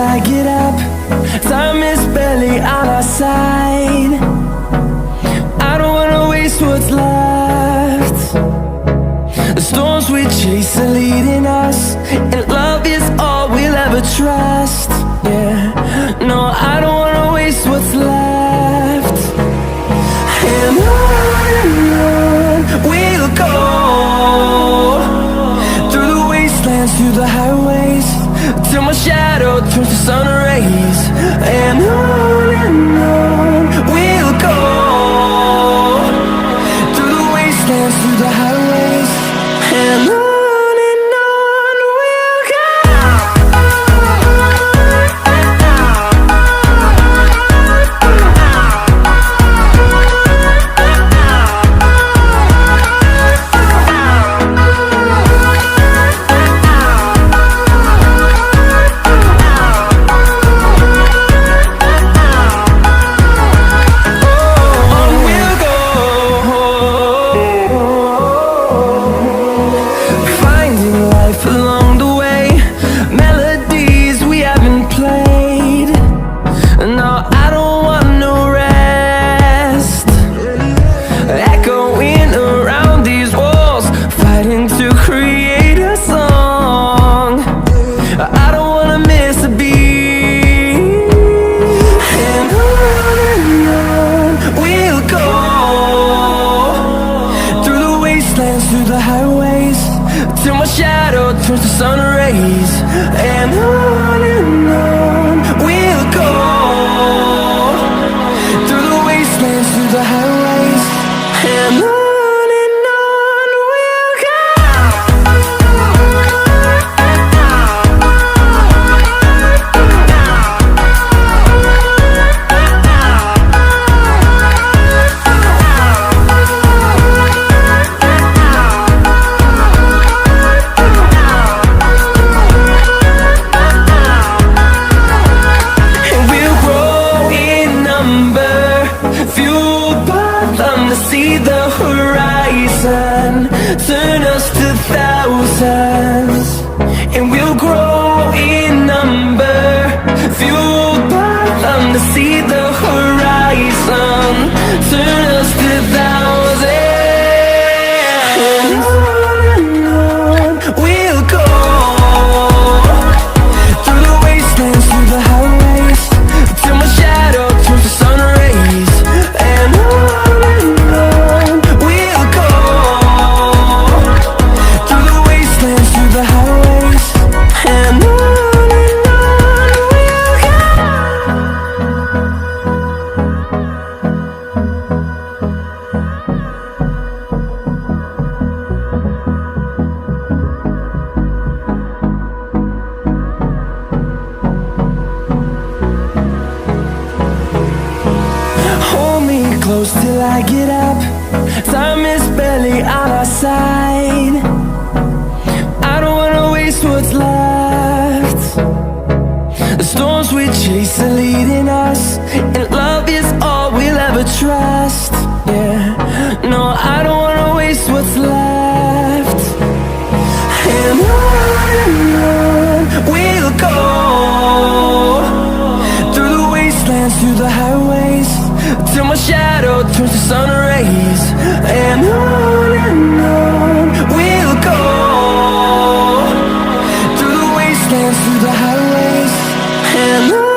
I get up. Time is barely on our side. I don't wanna waste what's left. The storms we chase are leading us, and love is all we'll ever trust. Yeah, no, I don't wanna waste what's left. And on we'll go, through the wastelands, through the highways, till my shadow turns to sun rays. And on we'll go, through the wastelands, through the highways, and on we'll go. Through the highways, till my shadow turns to sun rays. And on we'll go, through the wastelands, through the highways, and on we'll go. See the horizon, turn us to thousands, and we'll grow in number, fueled by them. To see the horizon, turn us to thousands, and on we'll go, through the wastelands, through the highways, till my shadow turns to sun rays. And on close till I get up. Time is barely on our side. I don't wanna waste what's left. The storms we chase are leading us, and love is all we'll ever trust. Yeah, no, I don't wanna waste what's left. And on we'll go, through the wastelands, through the highways, till my shadow turns to sun rays. And on we'll go, through the wastelands, through the highways, and on.